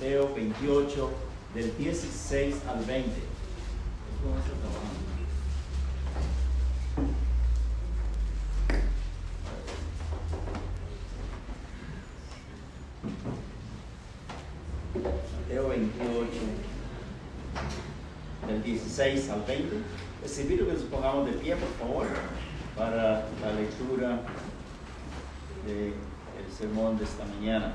Mateo 28, del 16 al 20. ¿Cómo está trabajando? Mateo 28, del 16 al 20. Les invito que nos pongamos de pie, por favor, para la lectura del sermón de esta mañana.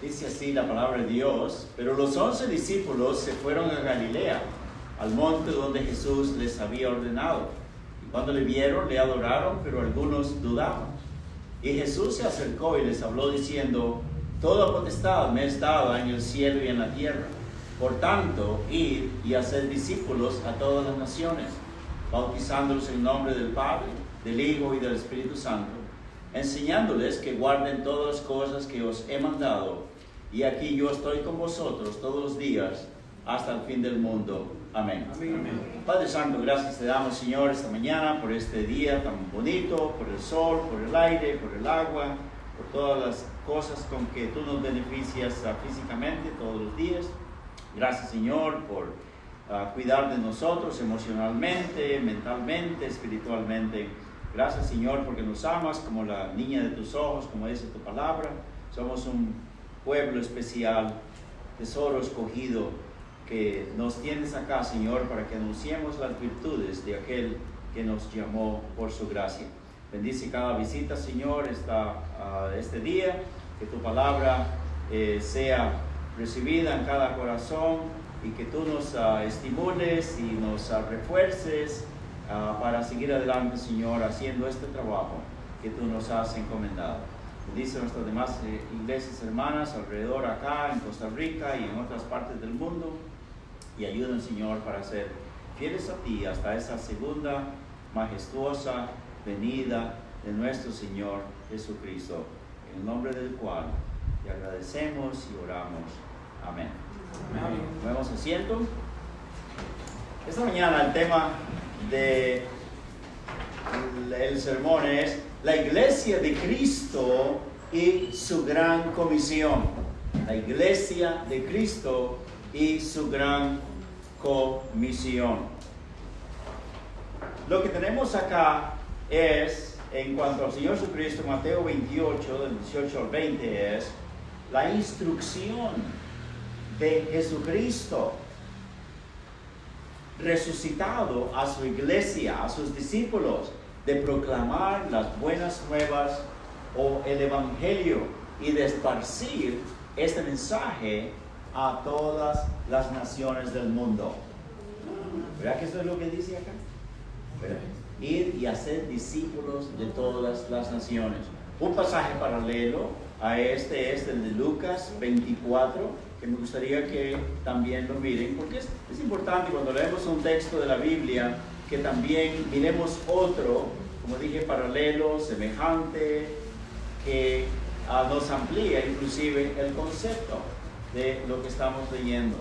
Dice así la palabra de Dios: pero los 11 discípulos se fueron a Galilea, al monte donde Jesús les había ordenado. Y cuando le vieron, le adoraron, pero algunos dudaban. Y Jesús se acercó y les habló diciendo: toda potestad me es dada en el cielo y en la tierra. Por tanto, id y haced discípulos a todas las naciones, bautizándolos en nombre del Padre, del Hijo y del Espíritu Santo, enseñándoles que guarden todas las cosas que os he mandado. Y aquí yo estoy con vosotros todos los días hasta el fin del mundo. Amén. Amén. Amén. Padre Santo, gracias te damos, Señor, esta mañana por este día tan bonito, por el sol, por el aire, por el agua, por todas las cosas con que tú nos beneficias físicamente todos los días. Gracias, Señor, por cuidar de nosotros emocionalmente, mentalmente, espiritualmente. Gracias, Señor, porque nos amas como la niña de tus ojos, como dice tu palabra. Somos un pueblo especial, tesoro escogido, que nos tienes acá, Señor, para que anunciemos las virtudes de aquel que nos llamó por su gracia. Bendice cada visita, Señor, este día, que tu palabra sea recibida en cada corazón y que tú nos estimules y nos refuerces para seguir adelante, Señor, haciendo este trabajo que tú nos has encomendado. Bendice a nuestras demás iglesias hermanas alrededor acá, en Costa Rica y en otras partes del mundo, y ayúdanos, Señor, para ser fieles a ti hasta esa segunda majestuosa venida de nuestro Señor Jesucristo, en el nombre del cual te agradecemos y oramos. Amén. Amén. Tomemos asiento. Esta mañana el tema del sermón es la Iglesia de Cristo y su gran comisión. La Iglesia de Cristo y su gran comisión. Lo que tenemos acá es, en cuanto al Señor Jesucristo, Mateo 28, del 18 al 20, es la instrucción de Jesucristo resucitado a su iglesia, a sus discípulos, de proclamar las buenas nuevas o el evangelio y de esparcir este mensaje a todas las naciones del mundo. ¿Verdad que eso es lo que dice acá? ¿Verdad? Ir y hacer discípulos de todas las naciones. Un pasaje paralelo a este es el de Lucas 24, que me gustaría que también lo miren, porque es importante cuando leemos un texto de la Biblia que también miremos otro, como dije, paralelo, semejante, que nos amplía inclusive el concepto de lo que estamos leyendo.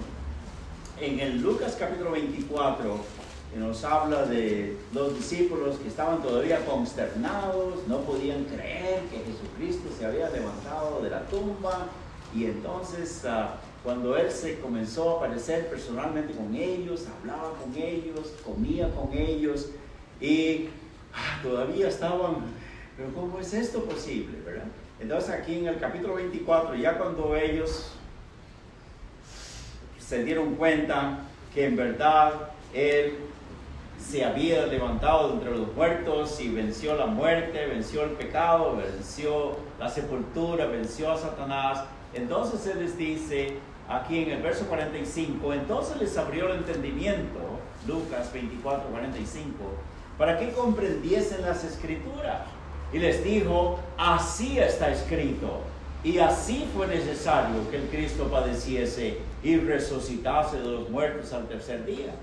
En el Lucas capítulo 24, que nos habla de los discípulos que estaban todavía consternados, no podían creer que Jesucristo se había levantado de la tumba, y entonces cuando Él se comenzó a aparecer personalmente con ellos, hablaba con ellos, comía con ellos, y todavía estaban, pero ¿cómo es esto posible, verdad? Entonces aquí en el capítulo 24, ya cuando ellos se dieron cuenta que en verdad Él se había levantado de entre los muertos y venció la muerte, venció el pecado, venció la sepultura, venció a Satanás, entonces Él les dice aquí en el verso 45, entonces les abrió el entendimiento, Lucas 24, 45, para que comprendiesen las Escrituras. Y les dijo, así está escrito, y así fue necesario que el Cristo padeciese y resucitase de los muertos al tercer día,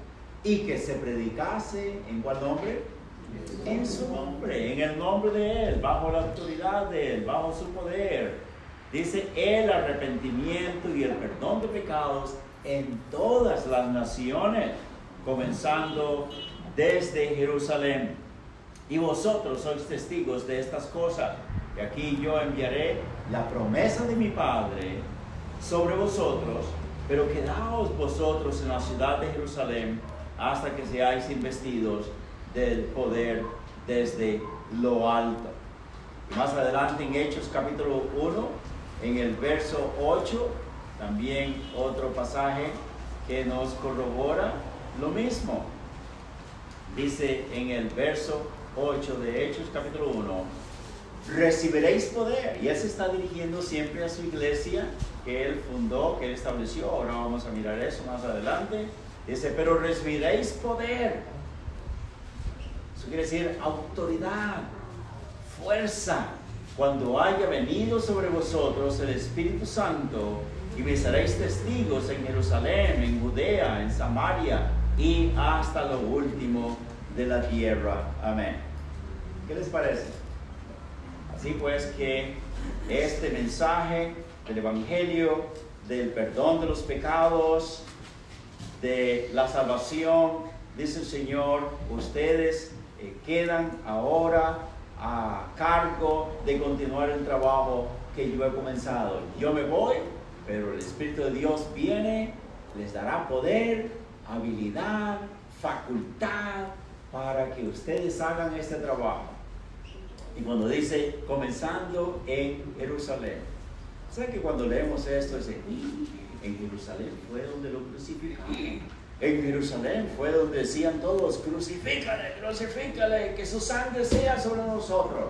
y que se predicase, ¿en cuál nombre? En su nombre, en el nombre de Él, bajo la autoridad de Él, bajo su poder. Dice, el arrepentimiento y el perdón de pecados en todas las naciones, comenzando desde Jerusalén. Y vosotros sois testigos de estas cosas. que aquí yo enviaré la promesa de mi Padre sobre vosotros, pero quedaos vosotros en la ciudad de Jerusalén hasta que seáis investidos del poder desde lo alto. Y más adelante en Hechos capítulo 1, en el verso 8, también otro pasaje que nos corrobora lo mismo. Dice en el verso 8 de Hechos capítulo 1, recibiréis poder. Y él se está dirigiendo siempre a su iglesia que él fundó, que él estableció. Ahora vamos a mirar eso más adelante. Dice, pero recibiréis poder. Eso quiere decir autoridad, fuerza, cuando haya venido sobre vosotros el Espíritu Santo, y me seréis testigos en Jerusalén, en Judea, en Samaria y hasta lo último de la tierra. Amén. ¿Qué les parece? Así pues que este mensaje del Evangelio, del perdón de los pecados, de la salvación, dice el Señor, ustedes quedan ahora a cargo de continuar el trabajo que yo he comenzado. Yo me voy, pero el Espíritu de Dios viene, les dará poder, habilidad, facultad para que ustedes hagan este trabajo. Y cuando dice comenzando en Jerusalén, ¿sabe que cuando leemos esto dice, en Jerusalén fue donde lo crucificaron? En Jerusalén fue donde decían todos, crucifícale, crucifícale, que su sangre sea sobre nosotros.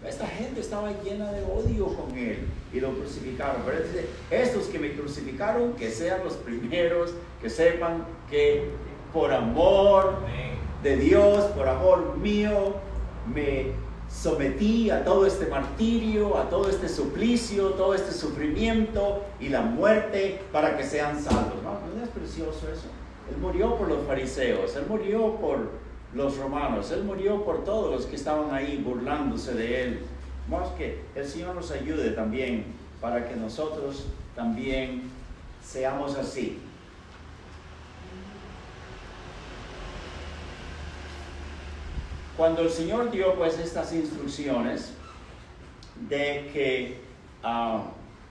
Esta gente estaba llena de odio con él y lo crucificaron. Pero él dice, estos que me crucificaron, que sean los primeros, que sepan que por amor de Dios, por amor mío, me sometí a todo este martirio, a todo este suplicio, todo este sufrimiento y la muerte para que sean salvos. ¿No es precioso eso? Él murió por los fariseos, él murió por los romanos, él murió por todos los que estaban ahí burlándose de él. Vamos, que el Señor nos ayude también para que nosotros también seamos así. Cuando el Señor dio pues estas instrucciones de que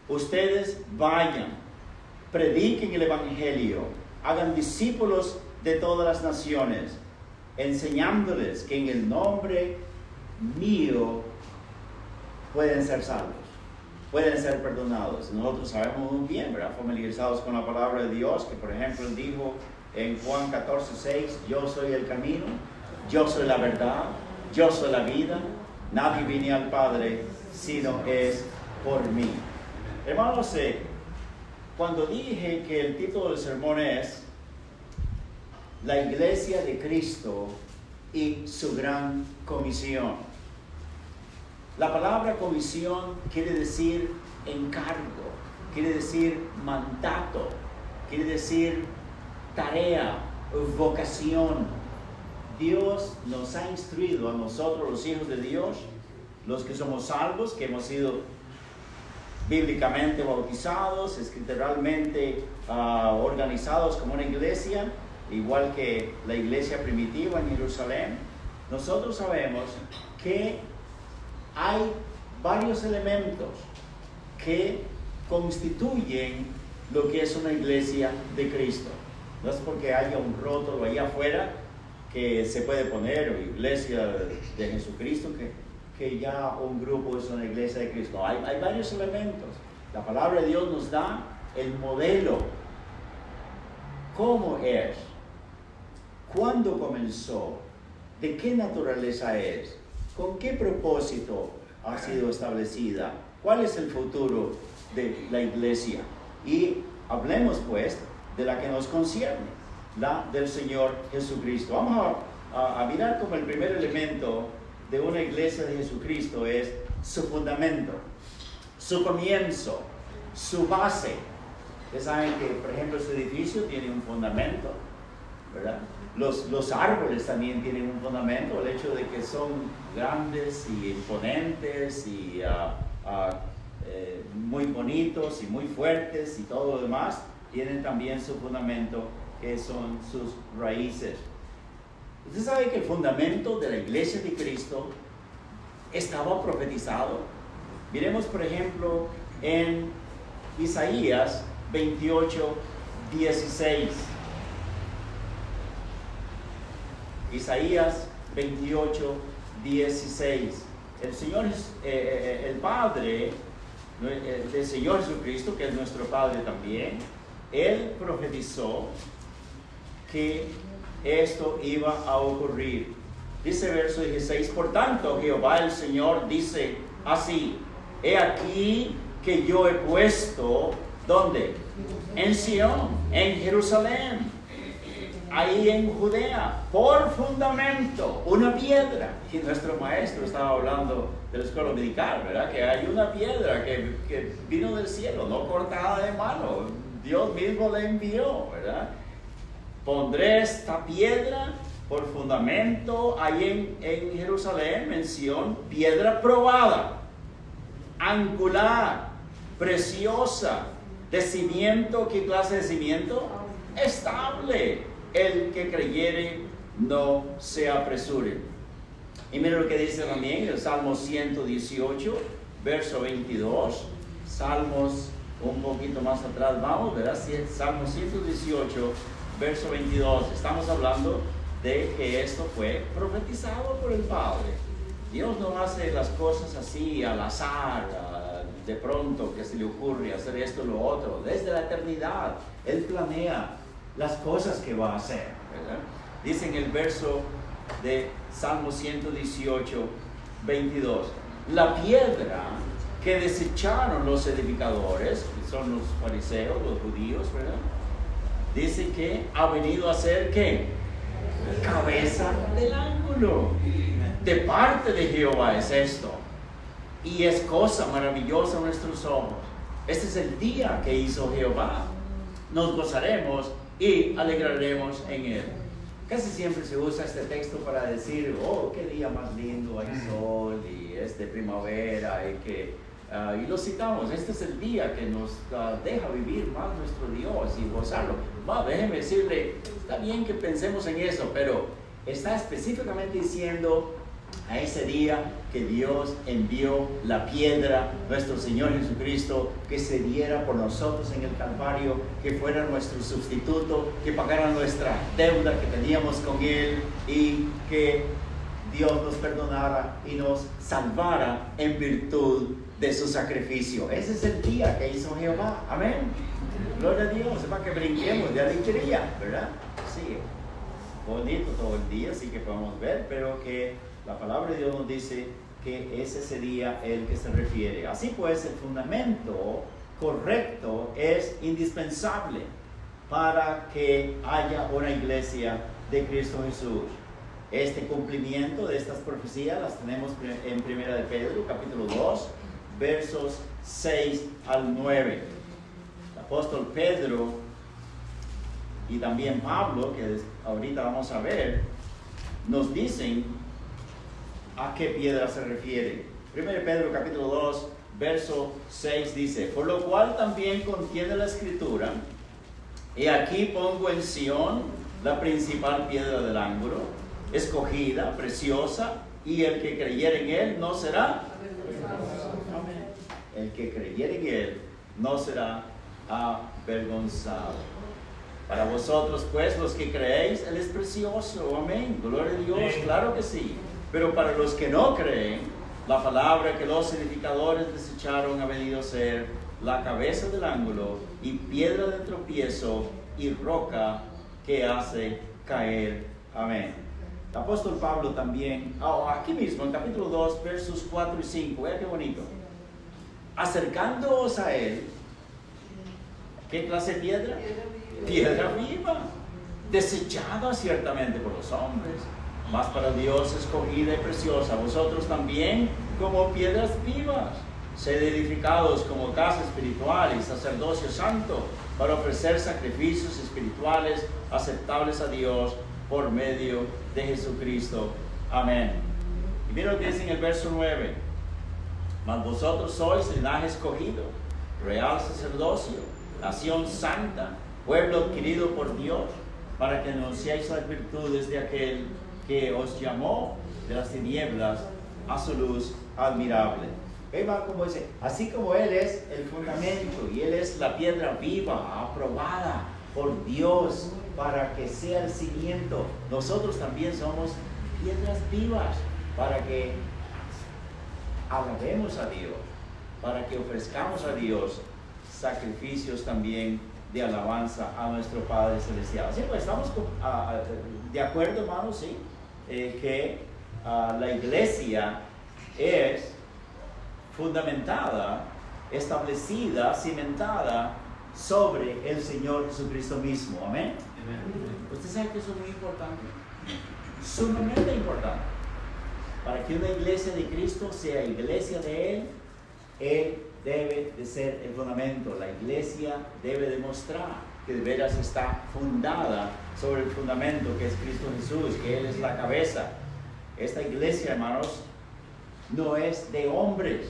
ustedes vayan, prediquen el Evangelio, hagan discípulos de todas las naciones, enseñándoles que en el nombre mío pueden ser salvos, pueden ser perdonados. Nosotros sabemos muy bien, ¿verdad? Familiarizados con la palabra de Dios, que por ejemplo Él dijo en Juan 14:6, yo soy el camino, yo soy la verdad, yo soy la vida, nadie viene al Padre sino es por mí. Hermanos, cuando dije que el título del sermón es La Iglesia de Cristo y su gran comisión, la palabra comisión quiere decir encargo, quiere decir mandato, quiere decir tarea, vocación. Dios nos ha instruido a nosotros, los hijos de Dios, los que somos salvos, que hemos sido bíblicamente bautizados, escrituralmente organizados como una iglesia, igual que la iglesia primitiva en Jerusalén. Nosotros sabemos que hay varios elementos que constituyen lo que es una iglesia de Cristo. No es porque haya un rótulo allá afuera que se puede poner, o iglesia de Jesucristo, que ya un grupo es una iglesia de Cristo. Hay varios elementos. La palabra de Dios nos da el modelo. ¿Cómo es? ¿Cuándo comenzó? ¿De qué naturaleza es? ¿Con qué propósito ha sido establecida? ¿Cuál es el futuro de la iglesia? Y hablemos pues de la que nos concierne, la del Señor Jesucristo. Vamos a mirar como el primer elemento de una iglesia de Jesucristo es su fundamento, su comienzo, su base. Ustedes saben que, por ejemplo, su edificio tiene un fundamento, ¿verdad? Los árboles también tienen un fundamento, el hecho de que son grandes y imponentes y muy bonitos y muy fuertes y todo lo demás, tienen también su fundamento, que son sus raíces. Usted sabe que el fundamento de la iglesia de Cristo estaba profetizado. Miremos, por ejemplo, en Isaías 28, 16. Isaías 28, 16. El Señor, el Padre del Señor Jesucristo, que es nuestro Padre también, Él profetizó que esto iba a ocurrir. Dice verso 16, por tanto Jehová el Señor dice así, he aquí que yo he puesto, ¿dónde? En Sión, en Jerusalén, ahí en Judea, por fundamento, una piedra. Y nuestro maestro estaba hablando de la escuela dominical, ¿verdad? Que hay una piedra que vino del cielo, no cortada de mano. Dios mismo la envió, ¿verdad? Pondré esta piedra por fundamento ahí en Jerusalén, en Sión, piedra probada, angular, preciosa, de cimiento. ¿Qué clase de cimiento? Estable. El que creyere no se apresure. Y mira lo que dice también el Salmo 118, verso 22. Salmos un poquito más atrás, vamos, ¿verdad? Salmo 118, verso 22. Estamos hablando de que esto fue profetizado por el Padre. Dios no hace las cosas así al azar, de pronto que se le ocurre hacer esto o lo otro. Desde la eternidad, Él planea las cosas que va a hacer, ¿verdad? Dice en el verso de Salmo 118, 22, la piedra que desecharon los edificadores, que son los fariseos, los judíos, ¿verdad? Dice que ha venido a ser, ¿qué? Cabeza del ángulo. De parte de Jehová es esto, y es cosa maravillosa a nuestros ojos. Este es el día que hizo Jehová. Nos gozaremos y alegraremos en él. Casi siempre se usa este texto para decir, oh, qué día más lindo, hay sol y es de primavera y lo citamos. Este es el día que nos deja vivir más nuestro Dios y gozarlo. Déjeme decirle, está bien que pensemos en eso, pero está específicamente diciendo a ese día que Dios envió la piedra, nuestro Señor Jesucristo, que se diera por nosotros en el Calvario, que fuera nuestro sustituto, que pagara nuestra deuda que teníamos con Él y que Dios nos perdonara y nos salvara en virtud de su sacrificio. Ese es el día que hizo Jehová. Amén. Gloria a Dios. Es para que brinquemos de alegría, ¿verdad? Sí. Bonito todo el día, así que podemos ver, pero que la palabra de Dios nos dice que es ese día el que se refiere. Así pues, el fundamento correcto es indispensable para que haya una iglesia de Cristo Jesús. Este cumplimiento de estas profecías las tenemos en 1 de Pedro, capítulo 2, versos 6 al 9. El apóstol Pedro y también Pablo, que ahorita vamos a ver, nos dicen a qué piedra se refiere. 1 Pedro capítulo 2, verso 6 dice, por lo cual también contiene la escritura, y aquí pongo en Sión la principal piedra del ángulo, escogida, preciosa, y el que creyere en él no será avergonzado. El que creyere en él no será avergonzado. Para vosotros pues, los que creéis, él es precioso. Amén. Gloria a Dios. Claro que sí. Pero para los que no creen, la palabra que los edificadores desecharon ha venido a ser la cabeza del ángulo y piedra de tropiezo y roca que hace caer. Amén. El apóstol Pablo también, aquí mismo en capítulo 2, versos 4 y 5, vea qué bonito. Acercándoos a él, ¿qué clase de piedra? Piedra viva, desechada ciertamente por los hombres, mas para Dios escogida y preciosa. Vosotros también como piedras vivas, sed edificados como casa espiritual y sacerdocio santo, para ofrecer sacrificios espirituales aceptables a Dios por medio de Jesucristo. Amén. Y mira lo que dice en el verso 9. Mas vosotros sois linaje escogido, real sacerdocio, nación santa, pueblo adquirido por Dios, para que anunciéis las virtudes de aquel que os llamó de las tinieblas a su luz admirable. Va como dice, así como Él es el fundamento y Él es la piedra viva, aprobada por Dios para que sea el cimiento, nosotros también somos piedras vivas para que alabemos a Dios, para que ofrezcamos a Dios sacrificios también de alabanza a nuestro Padre Celestial. Así pues, estamos de acuerdo, hermanos, ¿sí? Que la iglesia es fundamentada, establecida, cimentada sobre el Señor Jesucristo mismo. Amén. Usted sabe que eso es muy importante, sumamente importante. Para que una iglesia de Cristo sea iglesia de Él debe de ser el fundamento. La iglesia debe demostrar que de veras está fundada sobre el fundamento que es Cristo Jesús, que Él es la cabeza. Esta iglesia, hermanos, no es de hombres,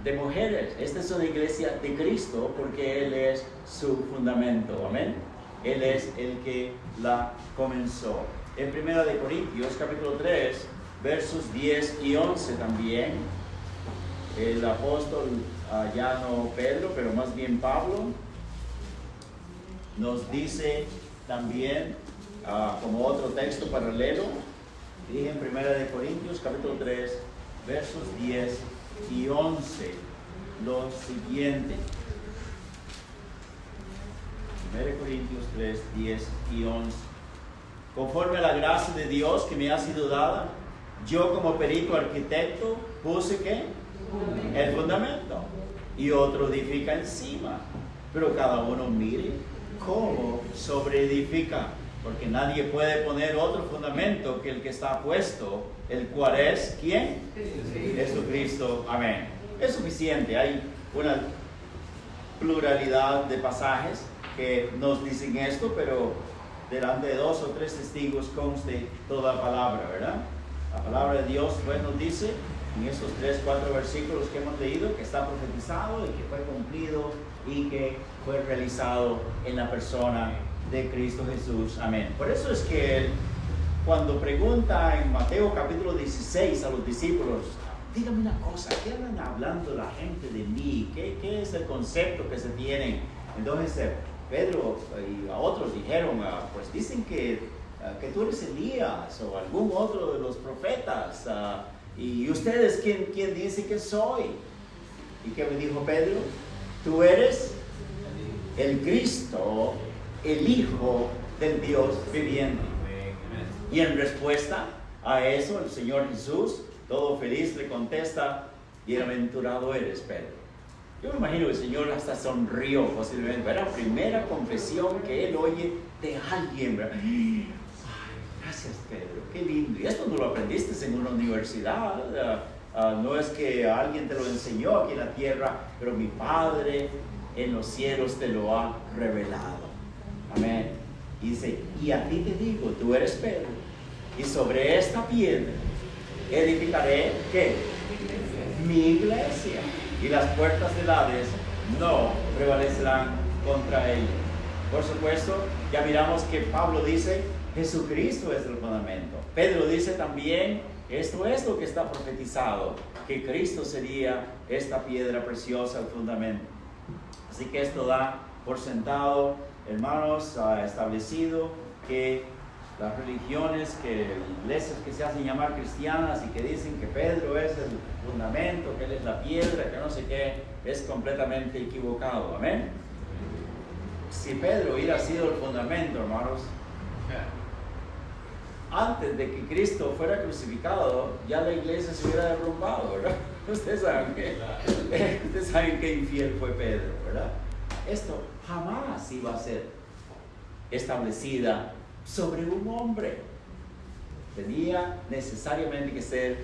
de mujeres. Esta es una iglesia de Cristo porque Él es su fundamento. Amén. Él es el que la comenzó. En 1 de Corintios, capítulo 3, versos 10 y 11 también, el apóstol, ya no Pedro, pero más bien Pablo, nos dice también, como otro texto paralelo, dije en 1 de Corintios, capítulo 3, versos 10 y 11, lo siguiente. 1 Corintios 3, 10 y 11. Conforme a la gracia de Dios que me ha sido dada, yo como perito arquitecto puse ¿qué? El fundamento, y otro edifica encima, pero cada uno mire cómo sobreedifica, porque nadie puede poner otro fundamento que el que está puesto, el cual es ¿quién? Jesucristo. Amén. Es suficiente. Hay una pluralidad de pasajes que nos dicen esto, pero delante de 2 o 3 testigos conste toda palabra, ¿verdad? La palabra de Dios pues nos dice en estos 3, 4 versículos que hemos leído que está profetizado y que fue cumplido y que fue realizado en la persona de Cristo Jesús. Amén. Por eso es que Él, cuando pregunta en Mateo capítulo 16 a los discípulos, dígame una cosa, ¿qué andan hablando la gente de mí? ¿Qué es el concepto que se tienen? Entonces Pedro y a otros dijeron, pues dicen que tú eres Elías o algún otro de los profetas. ¿Y ustedes quién dice que soy? ¿Y qué me dijo Pedro? Tú eres el Cristo, el Hijo del Dios viviente. Y en respuesta a eso, el Señor Jesús, todo feliz, le contesta, bienaventurado eres, Pedro. Yo me imagino que el Señor hasta sonrió posiblemente. Era la primera confesión que Él oye de alguien, ¿verdad? Ay, gracias, Pedro, qué lindo. Y esto no lo aprendiste en una universidad. No es que alguien te lo enseñó aquí en la tierra, pero mi Padre en los cielos te lo ha revelado. Amén. Y dice, y a ti te digo, tú eres Pedro, y sobre esta piedra edificaré, ¿qué? Mi iglesia, y las puertas del Hades no prevalecerán contra ella. Por supuesto, ya miramos que Pablo dice, Jesucristo es el fundamento. Pedro dice también, esto es lo que está profetizado, que Cristo sería esta piedra preciosa, el fundamento. Así que esto da por sentado, hermanos, establecido que las religiones, que iglesias que se hacen llamar cristianas y que dicen que Pedro es el fundamento, que Él es la piedra, que no sé qué, es completamente equivocado. Amén. Si Pedro hubiera sido el fundamento, hermanos, antes de que Cristo fuera crucificado, ya la iglesia se hubiera derrumbado, ¿verdad? Ustedes saben qué infiel fue Pedro, ¿verdad? Esto jamás iba a ser establecida sobre un hombre. Tenía necesariamente que ser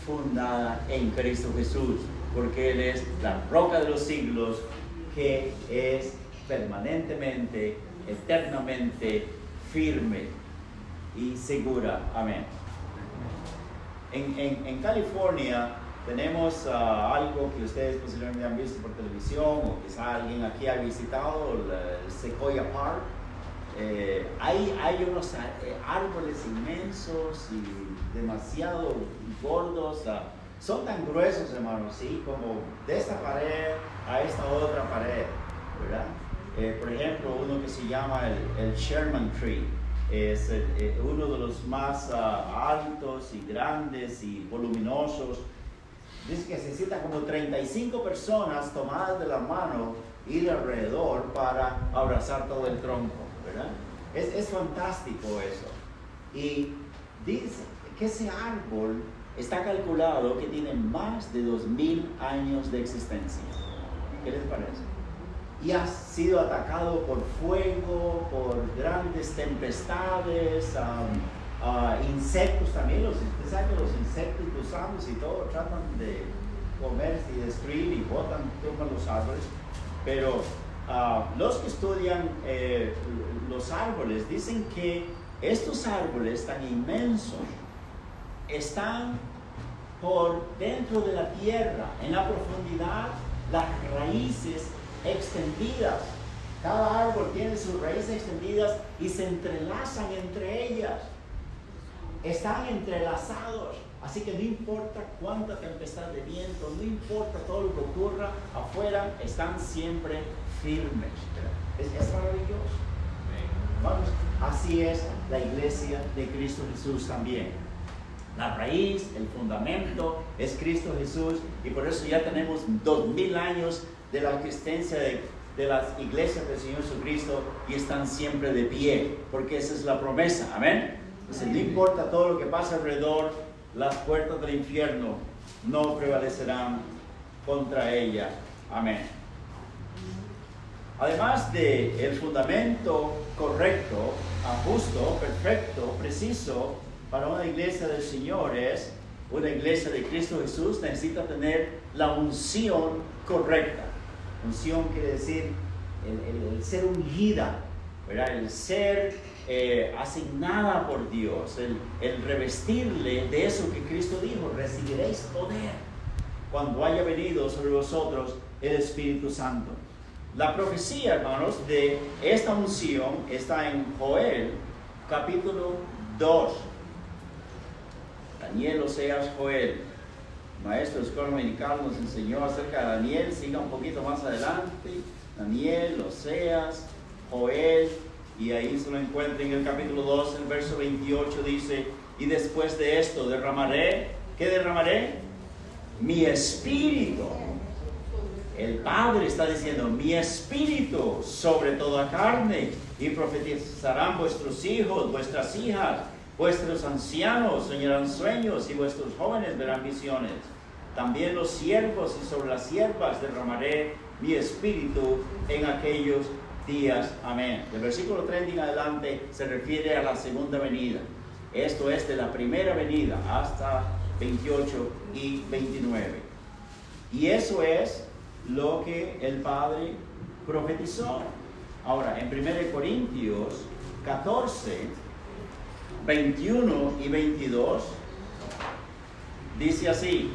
fundada en Cristo Jesús, porque Él es la roca de los siglos, que es permanentemente, eternamente firme y segura. Amén. En California tenemos algo que ustedes posiblemente han visto por televisión, o quizá alguien aquí ha visitado, el Sequoia Park. Hay unos árboles inmensos y demasiado gordos, son tan gruesos, hermanos, ¿sí? Como de esta pared a esta otra pared, ¿verdad? Por ejemplo, uno que se llama el Sherman Tree, es uno de los más altos y grandes y voluminosos. Dice que se necesitan como 35 personas tomadas de la mano, ir alrededor para abrazar todo el tronco, ¿verdad? Es fantástico eso. Y dice que ese árbol está calculado que tiene más de 2000 años de existencia. ¿Qué les parece? Y ha sido atacado por fuego, por grandes tempestades, insectos también. Ustedes saben que los insectos gusanos y todo tratan de comerse y destruir y toman los árboles. Pero los que estudian los árboles dicen que estos árboles tan inmensos están por dentro de la tierra, en la profundidad, las raíces extendidas. Cada árbol tiene sus raíces extendidas y se entrelazan entre ellas. Están entrelazados. Así que no importa cuánta tempestad de viento, no importa todo lo que ocurra afuera, están siempre firmes. Es maravilloso. Vamos, así es la iglesia de Cristo Jesús también. La raíz, el fundamento es Cristo Jesús, y por eso ya tenemos 2000 años de la existencia de las iglesias del Señor Jesucristo, y están siempre de pie, porque esa es la promesa. Amén. Entonces, no importa todo lo que pasa alrededor, las puertas del infierno no prevalecerán contra ella. Amén. Además de el fundamento correcto, justo, perfecto, preciso, para una iglesia del Señor es una iglesia de Cristo Jesús, necesita tener la unción correcta. Unción quiere decir el ser ungida, ¿verdad? El ser asignada por Dios, el revestirle de eso que Cristo dijo: recibiréis poder cuando haya venido sobre vosotros el Espíritu Santo. La profecía, hermanos, de esta unción está en Joel, capítulo 2. Daniel, Oseas, Joel. Maestro de escuela dominical nos enseñó acerca de Daniel. Siga un poquito más adelante. Daniel, Oseas, Joel. Y ahí se lo encuentra en el capítulo 2, el verso 28 dice: y después de esto derramaré, ¿qué derramaré? Mi espíritu. El Padre está diciendo: mi espíritu sobre toda carne, y profetizarán vuestros hijos, vuestras hijas, vuestros ancianos soñarán sueños, y vuestros jóvenes verán visiones. También los siervos y sobre las siervas derramaré mi espíritu en aquellos días. Amén. Del versículo 30 en adelante se refiere a la segunda venida. Esto es de la primera venida hasta 28 y 29. Y eso es lo que el Padre profetizó. Ahora, en 1 Corintios 14, 21 y 22, dice así: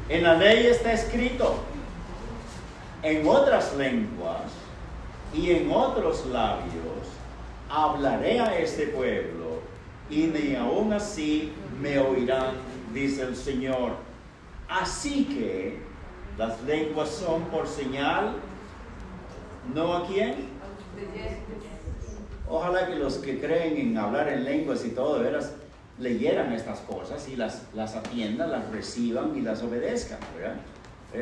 en la ley está escrito: en otras lenguas y en otros labios hablaré a este pueblo, y ni aún así me oirán, dice el Señor. Así que las lenguas son por señal, ¿no a quién? Ojalá que los que creen en hablar en lenguas y todo, de veras, leyeran estas cosas y las atiendan, las reciban y las obedezcan, ¿verdad?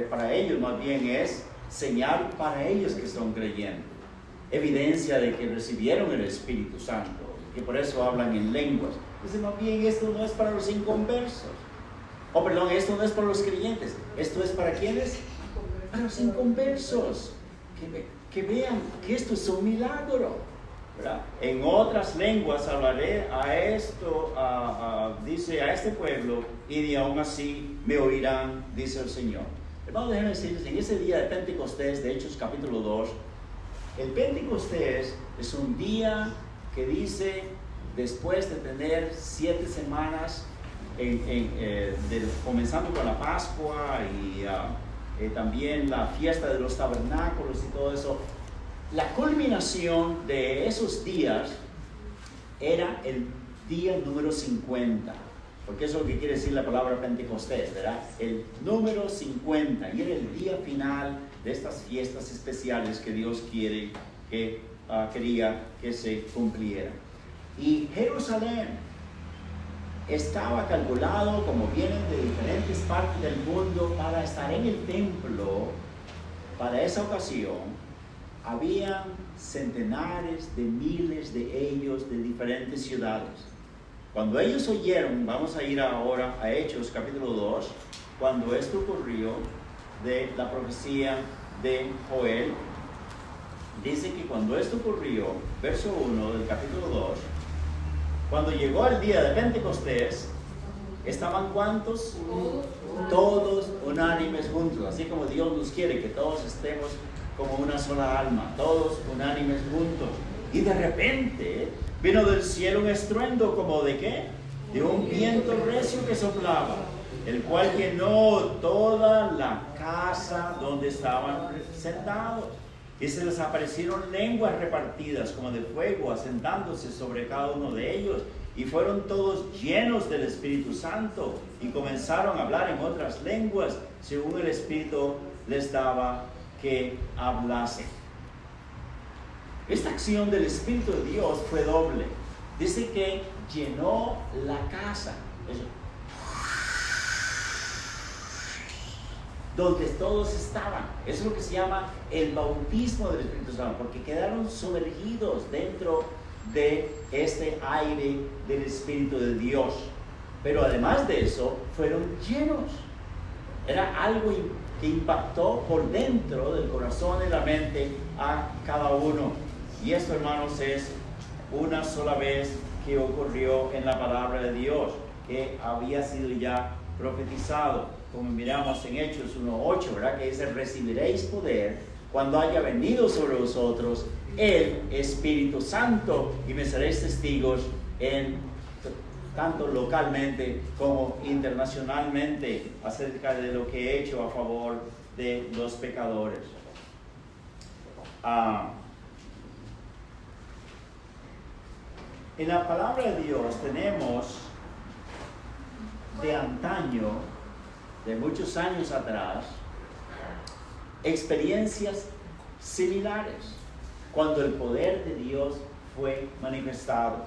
Para ellos más bien es señal para ellos que están creyendo, evidencia de que recibieron el Espíritu Santo, que por eso hablan en lenguas. Entonces más bien esto no es para los inconversos, esto no es para los creyentes, esto es para ¿quiénes? Para los inconversos, que vean que esto es un milagro, ¿verdad? En otras lenguas hablaré dice a este pueblo, y ni aún así me oirán, dice el Señor. Hermanos, déjenme decirles, en ese día de Pentecostés, de Hechos capítulo 2, el Pentecostés es un día que dice, después de tener 7 semanas, comenzando con la Pascua y también la fiesta de los tabernáculos y todo eso, la culminación de esos días era el día número 50. porque eso es lo que quiere decir la palabra Pentecostés, ¿verdad? El número 50, y era el día final de estas fiestas especiales que Dios quería que se cumplieran. Y Jerusalén estaba calculado, como vienen de diferentes partes del mundo, para estar en el templo. Para esa ocasión habían centenares de miles de ellos de diferentes ciudades. Cuando ellos oyeron, vamos a ir ahora a Hechos capítulo 2, cuando esto ocurrió de la profecía de Joel, dice que cuando esto ocurrió, verso 1 del capítulo 2, cuando llegó el día de Pentecostés, ¿estaban cuántos? Todos unánimes juntos, así como Dios nos quiere que todos estemos como una sola alma, todos unánimes juntos. Y de repente vino del cielo un estruendo, como de ¿qué? De un viento recio que soplaba, el cual llenó toda la casa donde estaban sentados. Y se les aparecieron lenguas repartidas como de fuego, asentándose sobre cada uno de ellos. Y fueron todos llenos del Espíritu Santo y comenzaron a hablar en otras lenguas, según el Espíritu les daba que hablasen. Esta acción del Espíritu de Dios fue doble. Dice que llenó la casa, donde todos estaban. Eso es lo que se llama el bautismo del Espíritu Santo, porque quedaron sumergidos dentro de este aire del Espíritu de Dios. Pero además de eso, fueron llenos. Era algo que impactó por dentro del corazón y la mente a cada uno. Y esto, hermanos, es una sola vez que ocurrió en la palabra de Dios, que había sido ya profetizado, como miramos en Hechos 1:8, ¿verdad? Que dice: recibiréis poder cuando haya venido sobre vosotros el Espíritu Santo, y me seréis testigos tanto localmente como internacionalmente acerca de lo que he hecho a favor de los pecadores. En la palabra de Dios tenemos de antaño, de muchos años atrás, experiencias similares cuando el poder de Dios fue manifestado.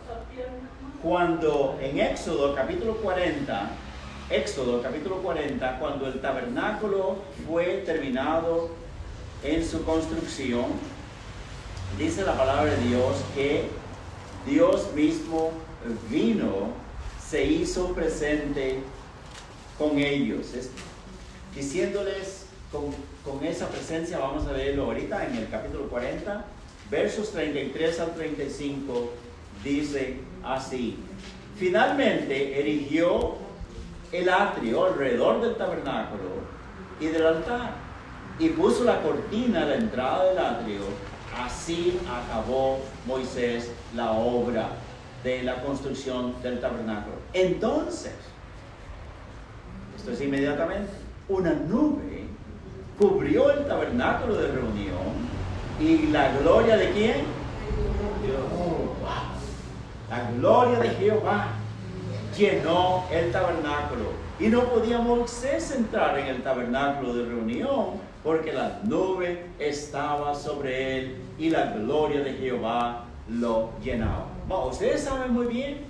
Cuando en Éxodo capítulo 40, cuando el tabernáculo fue terminado en su construcción, dice la palabra de Dios que Dios mismo vino, se hizo presente con ellos, diciéndoles con esa presencia. Vamos a verlo ahorita en el capítulo 40, versos 33 al 35, dice así: finalmente erigió el atrio alrededor del tabernáculo y del altar, y puso la cortina a la entrada del atrio. Así acabó Moisés la obra de la construcción del tabernáculo. Entonces, esto es inmediatamente, una nube cubrió el tabernáculo de reunión, y la gloria de ¿quién? La gloria de Jehová llenó el tabernáculo, y no podía Moisés entrar en el tabernáculo de reunión porque la nube estaba sobre él y la gloria de Jehová lo llenaba. Bueno, ustedes saben muy bien,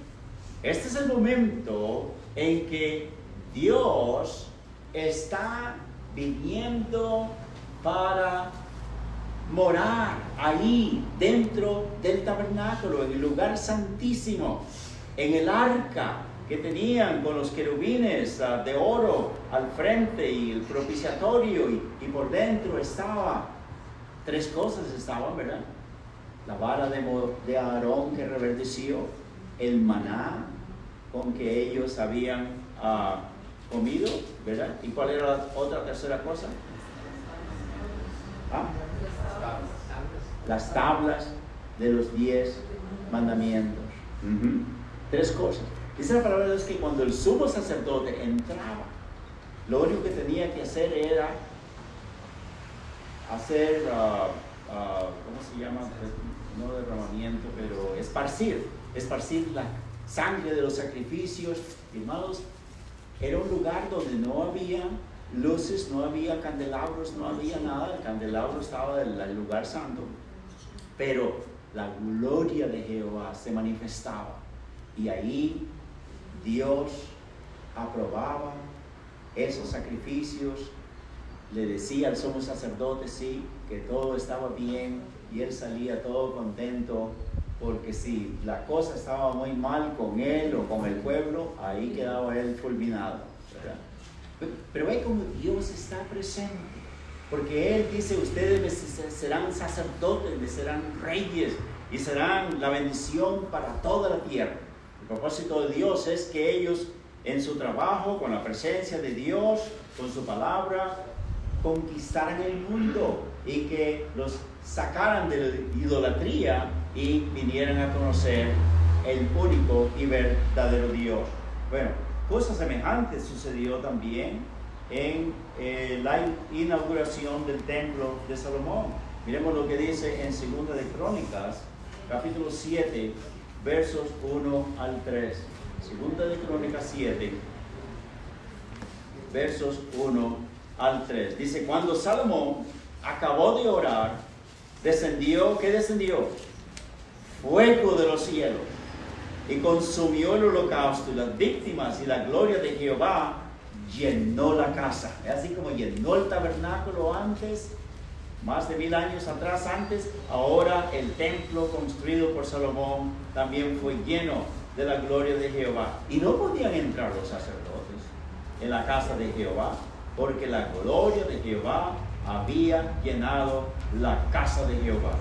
este es el momento en que Dios está viniendo para morar ahí dentro del tabernáculo, en el lugar santísimo, en el arca que tenían con los querubines de oro al frente, y el propiciatorio, y por dentro estaba, tres cosas estaban, ¿verdad? La vara de Aarón que reverdeció, el maná con que ellos habían comido, ¿verdad? ¿Y cuál era la otra tercera cosa? Las tablas de los 10 mandamientos. Tres cosas. Dice la palabra de Dios que cuando el sumo sacerdote entraba, lo único que tenía que hacer era hacer, ¿cómo se llama? No derramamiento, pero esparcir la sangre de los sacrificios Hermanos, era un lugar donde no había luces, no había candelabros, no había nada. El candelabro estaba en el lugar santo, pero la gloria de Jehová se manifestaba, y ahí Dios aprobaba esos sacrificios. Le decía al sumo sacerdote, sí, que todo estaba bien, y él salía todo contento, porque si la cosa estaba muy mal con él o con el pueblo, ahí quedaba él fulminado, ¿verdad? Pero ve cómo Dios está presente, porque Él dice, ustedes serán sacerdotes, serán reyes, y serán la bendición para toda la tierra. El propósito de Dios es que ellos, en su trabajo, con la presencia de Dios, con su palabra, conquistaran el mundo, y que los sacaran de la idolatría y vinieran a conocer el único y verdadero Dios. Bueno, cosa semejante sucedió también en la inauguración del templo de Salomón. Miremos lo que dice en 2 de Crónicas, capítulo 7, versos 1 al 3. 2 de Crónicas 7, versos 1 al 3. Dice, cuando Salomón acabó de orar, descendió, ¿qué descendió? Fuego de los cielos, y consumió el holocausto y las víctimas, y la gloria de Jehová llenó la casa. Así como llenó el tabernáculo antes, más de 1000 años atrás antes, ahora el templo construido por Salomón también fue lleno de la gloria de Jehová. Y no podían entrar los sacerdotes en la casa de Jehová, porque la gloria de Jehová había llenado la casa de Jehová.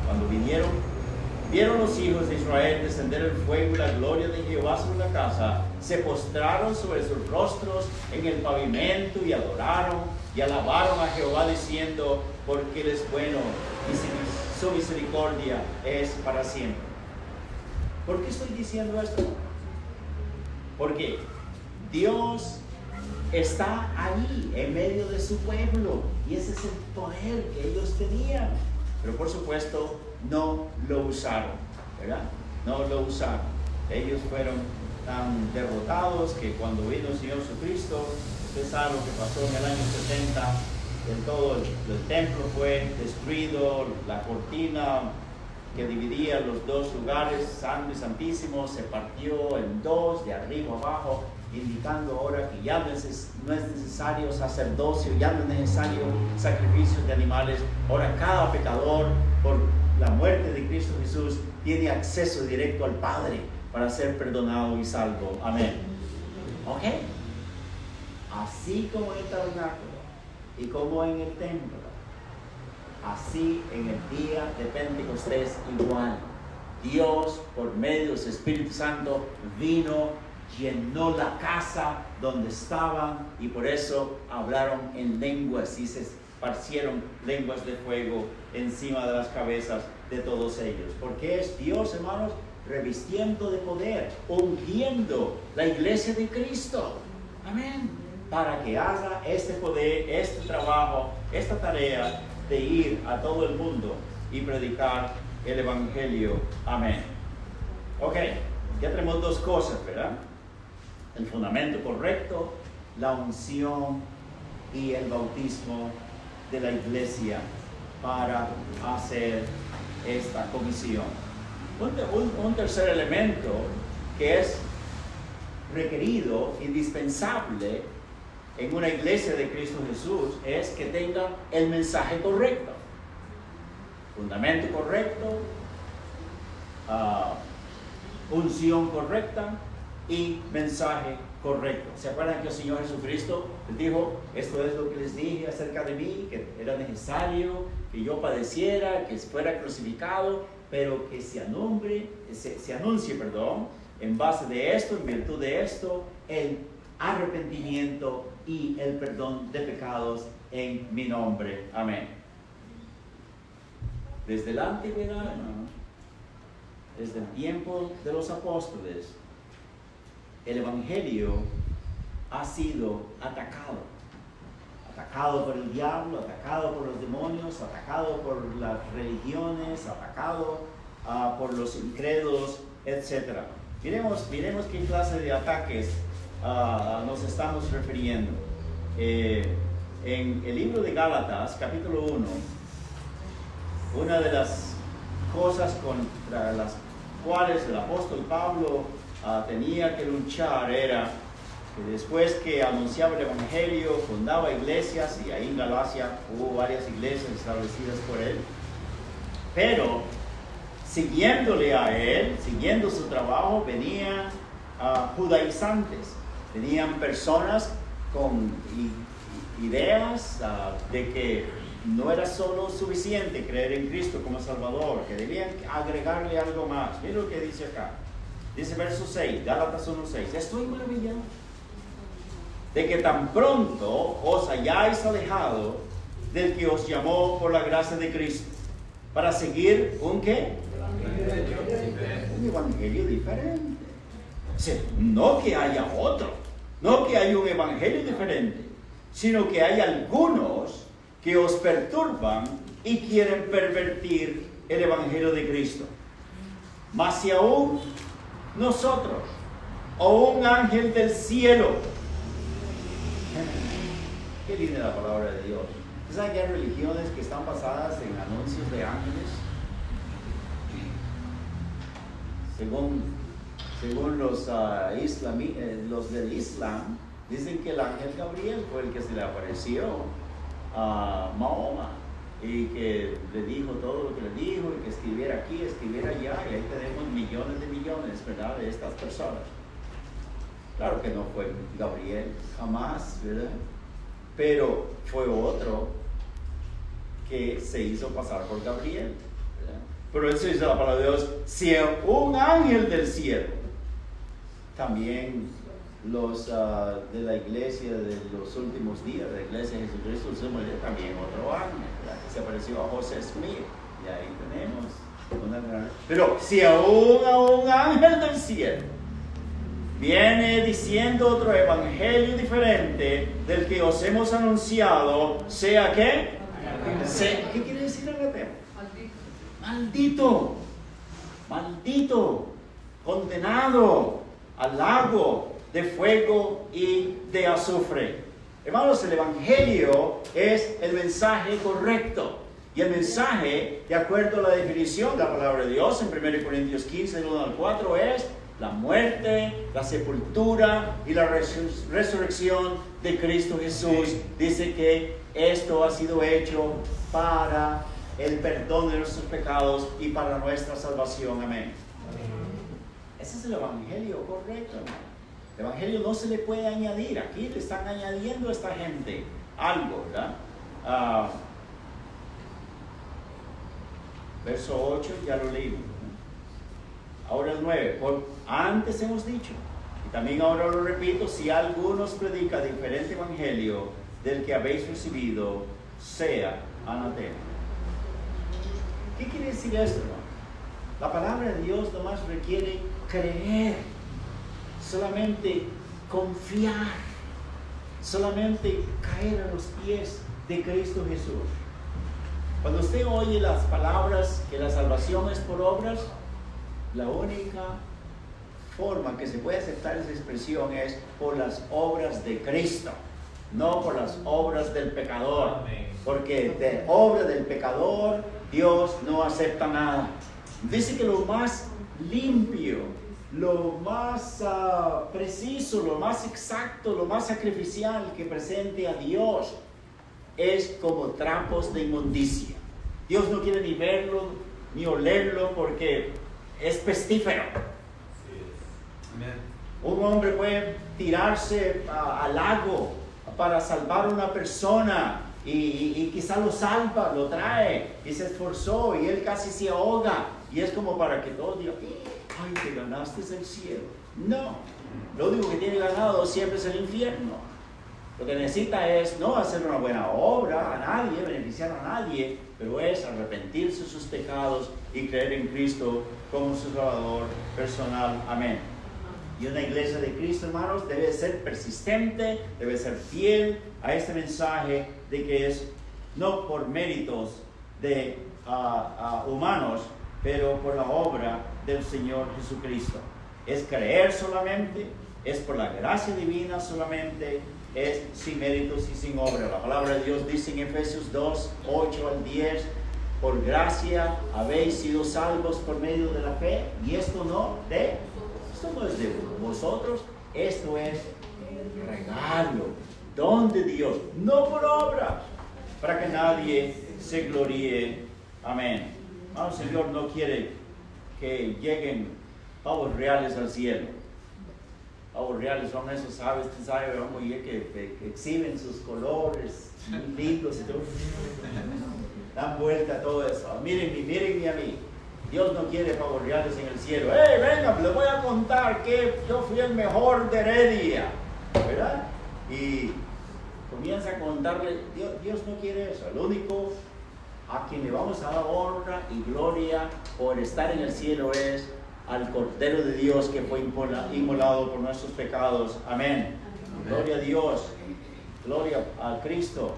Cuando vieron los hijos de Israel descender el fuego y la gloria de Jehová sobre la casa, se postraron sobre sus rostros en el pavimento y adoraron y alabaron a Jehová diciendo, porque Él es bueno y su misericordia es para siempre. ¿Por qué estoy diciendo esto? Porque Dios está ahí en medio de su pueblo, y ese es el poder que ellos tenían, pero por supuesto no lo usaron, ¿verdad? No lo usaron. Ellos fueron tan derrotados que cuando vino el Señor Jesucristo, usted sabe lo que pasó en el año 70, todo el templo fue destruido, la cortina que dividía los dos lugares, Santo y Santísimo, se partió en dos, de arriba abajo, indicando ahora que ya no es necesario sacerdocio, ya no es necesario sacrificios de animales. Ahora cada pecador, por la muerte de Cristo Jesús, tiene acceso directo al Padre para ser perdonado y salvo. Amén. ¿Ok? Así como en el tabernáculo y como en el templo, así en el día de Pentecostés igual. Dios, por medio de su Espíritu Santo, vino, llenó la casa donde estaban, y por eso hablaron en lenguas y se esparcieron lenguas de fuego encima de las cabezas de todos ellos. Porque es Dios, hermanos, revistiendo de poder, ungiendo la iglesia de Cristo. Amén. Para que haga este poder, este trabajo, esta tarea de ir a todo el mundo y predicar el Evangelio. Amén. Ok, ya tenemos dos cosas, ¿verdad? El fundamento correcto, la unción y el bautismo de la iglesia para hacer esta comisión. Un tercer elemento que es requerido, indispensable en una iglesia de Cristo Jesús, es que tenga el mensaje correcto, fundamento correcto, unción correcta y mensaje correcto. ¿Se acuerdan que el Señor Jesucristo les dijo, esto es lo que les dije acerca de mí, que era necesario que yo padeciera, que fuera crucificado, pero que se anuncie, en base de esto, en virtud de esto, el arrepentimiento y el perdón de pecados en mi nombre? Amén. Desde la antigüedad, hermanos, desde el tiempo de los apóstoles, el Evangelio ha sido atacado por el diablo, atacado por los demonios, atacado por las religiones, atacado por los incrédulos, etc. Miremos qué clase de ataques nos estamos refiriendo. En el libro de Gálatas, capítulo 1, una de las cosas contra las cuales el apóstol Pablo tenía que luchar era que después que anunciaba el Evangelio, fundaba iglesias, y ahí en Galacia hubo varias iglesias establecidas por él, pero siguiéndole a él, siguiendo su trabajo, venían judaizantes, venían personas con ideas de que no era solo suficiente creer en Cristo como Salvador, que debían agregarle algo más. Mira lo que dice acá. Dice verso 6, Gálatas 1:6. Estoy maravillado de que tan pronto os hayáis alejado del que os llamó por la gracia de Cristo, para seguir ¿un qué? Un evangelio diferente. O sea, no que haya otro, no que haya un evangelio diferente, sino que hay algunos que os perturban y quieren pervertir el evangelio de Cristo. Mas si aún nosotros o un ángel del cielo. Qué linda la palabra de Dios. ¿Saben que hay religiones que están basadas en anuncios de ángeles? Según los del Islam, dicen que el ángel Gabriel fue el que se le apareció a Mahoma y que le dijo todo lo que le dijo, y que escribiera aquí, escribiera allá, y ahí tenemos millones de millones, ¿verdad?, de estas personas. Claro que no fue Gabriel, jamás, ¿verdad? Pero fue otro que se hizo pasar por Gabriel, ¿verdad? Pero eso dice la palabra de Dios: si un ángel del cielo, también los de la iglesia de los últimos días, de la iglesia de Jesucristo, también otro ángel, ¿verdad?, que se apareció a José Smith, y ahí tenemos una gran... Pero si aún a un ángel del cielo viene diciendo otro evangelio diferente del que os hemos anunciado, sea ¿qué? ¿Qué quiere decir anatema? Maldito, maldito, condenado al lago de fuego y de azufre. Hermanos, el evangelio es el mensaje correcto. Y el mensaje, de acuerdo a la definición de la palabra de Dios en 1 Corintios 15, del 1 al 4, es la muerte, la sepultura y la resurrección de Cristo Jesús. Dice que esto ha sido hecho para el perdón de nuestros pecados y para nuestra salvación. Amén. Ese es el evangelio correcto, hermano. El evangelio no se le puede añadir. Aquí le están añadiendo a esta gente algo, ¿verdad? Verso 8, ya lo leímos. Ahora el 9, antes hemos dicho, y también ahora lo repito: si alguno os predica diferente evangelio del que habéis recibido, sea anatema. ¿Qué quiere decir esto, hermano? La palabra de Dios nomás requiere creer, solamente confiar, solamente caer a los pies de Cristo Jesús. Cuando usted oye las palabras que la salvación es por obras, la única forma que se puede aceptar esa expresión es por las obras de Cristo, no por las obras del pecador. Porque de obra del pecador Dios no acepta nada. Dice que lo más limpio, lo más preciso, lo más exacto, lo más sacrificial que presente a Dios es como trapos de inmundicia. Dios no quiere ni verlo ni olerlo porque es pestífero. Un hombre puede tirarse al lago para salvar a una persona y quizá lo salva, lo trae y se esforzó y él casi se ahoga, y es como para que todos digan: ay, te ganaste el cielo. No, lo único que tiene ganado siempre es el infierno. Lo que necesita es no hacer una buena obra a nadie, beneficiar a nadie, pero es arrepentirse de sus pecados y creer en Cristo como su Salvador personal. Amén. Y una iglesia de Cristo, hermanos, debe ser persistente, debe ser fiel a este mensaje de que es no por méritos de humanos, pero por la obra del Señor Jesucristo. Es creer solamente, es por la gracia divina solamente, es sin méritos y sin obra. La palabra de Dios dice en Efesios 2, 8 al 10, por gracia habéis sido salvos por medio de la fe, y esto no es de vosotros, esto es regalo, don de Dios, no por obras, para que nadie se gloríe. Amén. El Señor no quiere que lleguen pavos reales al cielo. Pavos reales son esos aves, que exhiben sus colores lindos y todo. Dan vuelta a todo eso. Mírenme a mí. Dios no quiere pavos reales en el cielo. Venga, les voy a contar que yo fui el mejor de Heredia, ¿verdad? Y comienza a contarle. Dios no quiere eso. El único a quien le vamos a dar honra y gloria por estar en el cielo es al Cordero de Dios que fue inmolado por nuestros pecados. Amén. Gloria a Dios, gloria a Cristo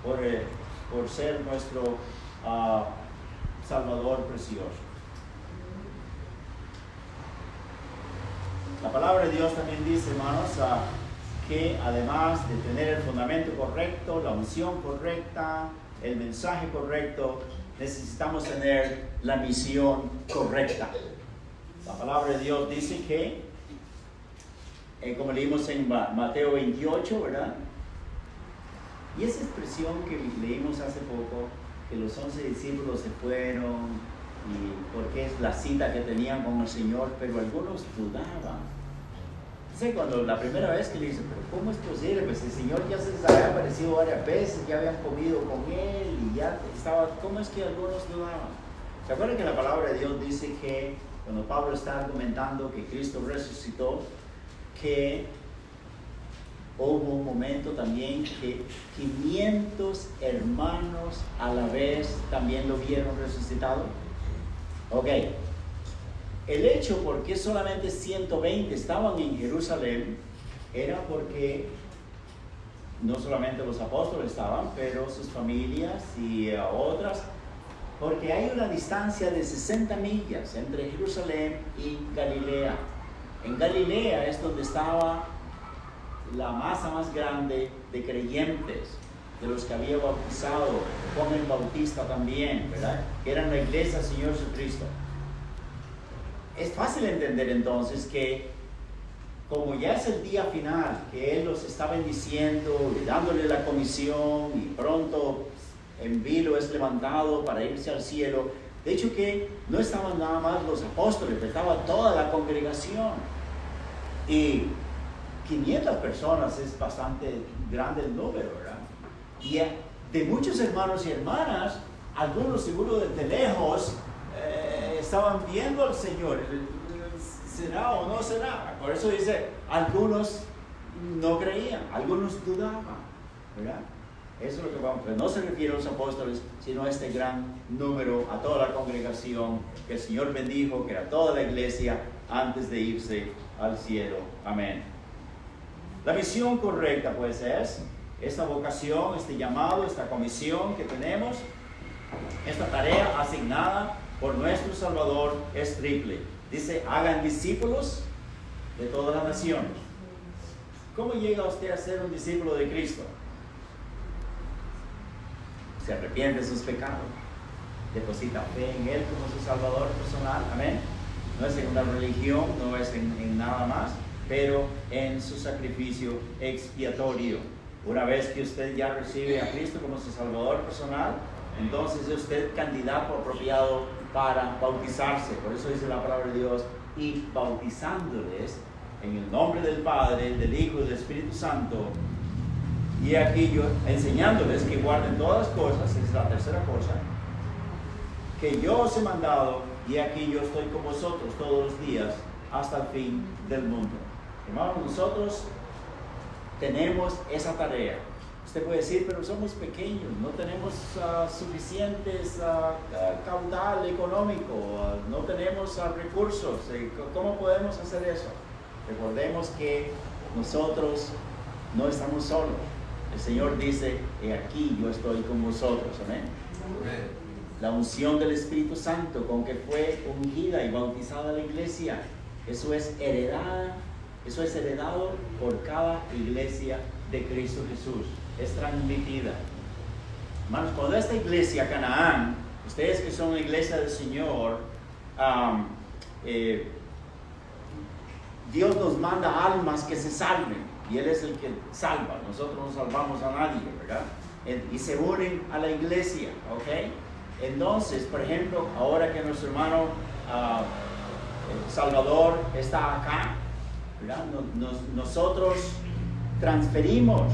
por ser nuestro Salvador precioso. La palabra de Dios también dice, hermanos, que además de tener el fundamento correcto, la unción correcta, el mensaje correcto, necesitamos tener la misión correcta. La palabra de Dios dice que, como leímos en Mateo 28, ¿verdad? Y esa expresión que leímos hace poco, que los 11 discípulos se fueron, y porque es la cita que tenían con el Señor, pero algunos dudaban. Entonces, cuando la primera vez que le dice, pero ¿cómo es posible? Pues el Señor ya se les había aparecido varias veces, ya habían comido con Él, y ya estaba, ¿cómo es que algunos dudaban? ¿Se acuerdan que la palabra de Dios dice que, cuando Pablo está argumentando que Cristo resucitó, que hubo un momento también que 500 hermanos a la vez también lo vieron resucitado? Ok. El hecho por qué solamente 120 estaban en Jerusalén era porque no solamente los apóstoles estaban, pero sus familias y otras, porque hay una distancia de 60 millas entre Jerusalén y Galilea. En Galilea es donde estaba la masa más grande de creyentes, de los que había bautizado, Juan el Bautista también, ¿verdad? Que eran la iglesia del Señor Jesucristo. Es fácil entender entonces que, como ya es el día final, que Él los está bendiciendo y dándole la comisión, y pronto en vilo es levantado para irse al cielo. De hecho que no estaban nada más los apóstoles, estaba toda la congregación. Y 500 personas es bastante grande el número, ¿verdad? Y de muchos hermanos y hermanas, algunos seguro desde lejos estaban viendo al Señor. ¿Será o no será? Por eso dice, algunos no creían, algunos dudaban, ¿verdad? Eso es lo que vamos a ver. No se refiere a los apóstoles, sino a este gran número, a toda la congregación que el Señor bendijo, que era toda la iglesia antes de irse al cielo. Amén. La misión correcta, pues, es esta vocación, este llamado, esta comisión que tenemos, esta tarea asignada por nuestro Salvador es triple. Dice, hagan discípulos de todas las naciones. ¿Cómo llega usted a ser un discípulo de Cristo? Se arrepiente de sus pecados, deposita fe en Él como su Salvador personal, amén. No es en una religión, no es en nada más, pero en su sacrificio expiatorio. Una vez que usted ya recibe a Cristo como su Salvador personal, entonces es usted candidato apropiado para bautizarse. Por eso dice la palabra de Dios, y bautizándoles en el nombre del Padre, del Hijo y del Espíritu Santo. Y aquí yo enseñándoles que guarden todas las cosas, es la tercera cosa, que yo os he mandado, y aquí yo estoy con vosotros todos los días hasta el fin del mundo. Hermanos, nosotros tenemos esa tarea. Usted puede decir, pero somos pequeños, no tenemos suficientes caudal económico, no tenemos recursos. ¿Cómo podemos hacer eso? Recordemos que nosotros no estamos solos. El Señor dice, he aquí yo estoy con vosotros. Amén. Amén. La unción del Espíritu Santo con que fue ungida y bautizada la iglesia, eso es heredada Eso es heredado por cada iglesia de Cristo Jesús. Es transmitida. Hermanos, cuando esta iglesia, Canaán, ustedes que son la iglesia del Señor, Dios nos manda almas que se salven. Y Él es el que salva. Nosotros no salvamos a nadie, ¿verdad? Y se unen a la iglesia, ¿ok? Entonces, por ejemplo, ahora que nuestro hermano Salvador está acá, ¿verdad? Nosotros transferimos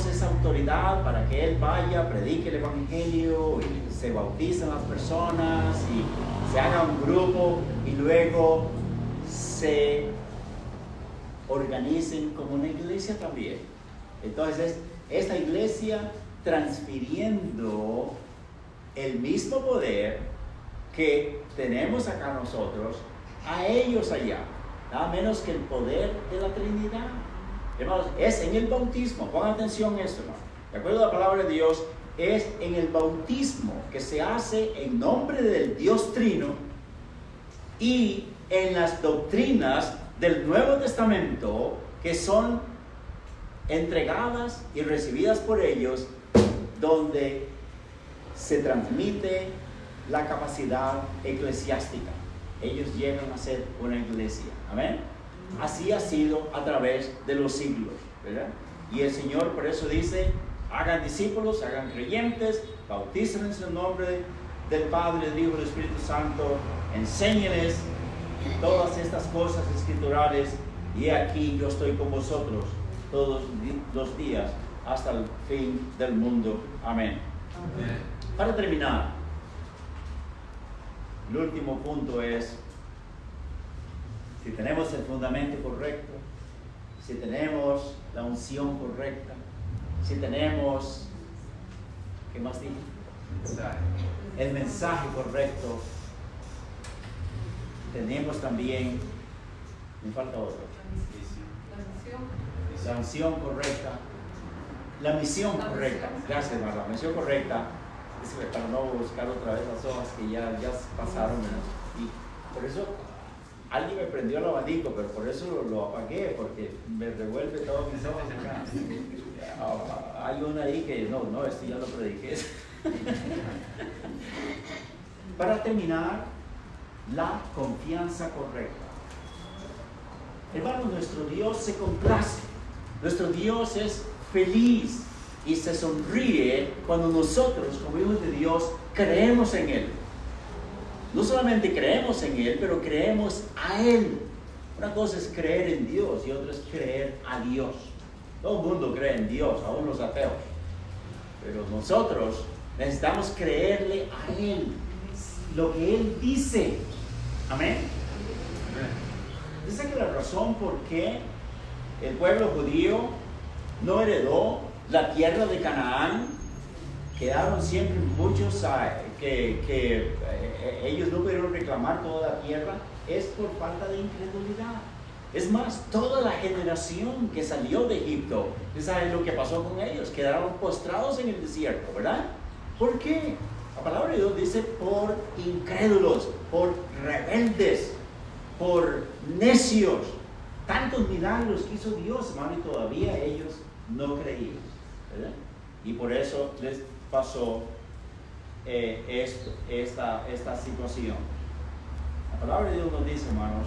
esa autoridad para que Él vaya, predique el Evangelio y se bauticen las personas y se haga un grupo y luego se organicen como una iglesia también. Entonces, esta iglesia transfiriendo el mismo poder que tenemos acá nosotros a ellos allá, nada menos que el poder de la Trinidad. Hermanos, es en el bautismo, pongan atención a esto, hermano. De acuerdo a la palabra de Dios, es en el bautismo que se hace en nombre del Dios Trino y en las doctrinas del Nuevo Testamento que son entregadas y recibidas por ellos, donde se transmite la capacidad eclesiástica. Ellos llegan a ser una iglesia. Amén. Así ha sido a través de los siglos, ¿verdad? Y el Señor por eso dice: hagan discípulos, hagan creyentes, bautícenlos en el nombre del Padre, del Hijo y del Espíritu Santo, enséñenles todas estas cosas escriturales, y aquí yo estoy con vosotros todos los días hasta el fin del mundo. Amén. Amén. Para terminar, el último punto es: si tenemos el fundamento correcto, si tenemos la unción correcta, si tenemos, ¿qué más dije? El mensaje correcto, tenemos también, me falta otro, la unción correcta, la misión correcta. Gracias, hermano. La misión correcta, para no buscar otra vez las hojas que ya pasaron, y por eso alguien me prendió el abanico, pero por eso lo apagué, porque me revuelve todas mis hojas acá. Hay una ahí que no, esto ya lo prediqué. Para terminar, la confianza correcta. Hermano, nuestro Dios se complace, nuestro Dios es feliz y se sonríe cuando nosotros, como hijos de Dios, creemos en Él. No solamente creemos en Él, pero creemos a Él. Una cosa es creer en Dios y otra es creer a Dios. Todo el mundo cree en Dios, aún los ateos. Pero nosotros necesitamos creerle a Él, lo que Él dice. Amén. Dice que la razón por qué el pueblo judío no heredó la tierra de Canaán, quedaron siempre muchos que ellos no pudieron reclamar toda la tierra, es por falta de incredulidad. Es más, toda la generación que salió de Egipto, ¿saben lo que pasó con ellos? Quedaron postrados en el desierto, ¿verdad? ¿Por qué? La palabra de Dios dice: por incrédulos, por rebeldes, por necios. Tantos milagros que hizo Dios, hermano, y todavía ellos no creían, ¿verdad? Y por eso les pasó esta situación. La palabra de Dios nos dice, hermanos,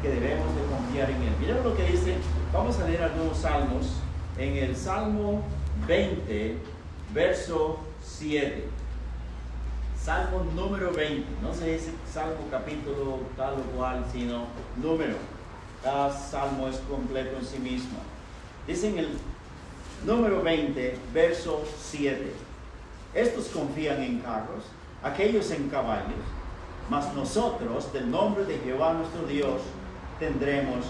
que debemos de confiar en Él. Miren lo que dice. Vamos a leer algunos salmos. En el Salmo 20, verso 7. Salmo número 20. No se dice salmo, capítulo, tal o cual, sino número. Cada salmo es completo en sí mismo. Dice en el número 20, verso 7. Estos confían en carros, aquellos en caballos, mas nosotros, del nombre de Jehová nuestro Dios, tendremos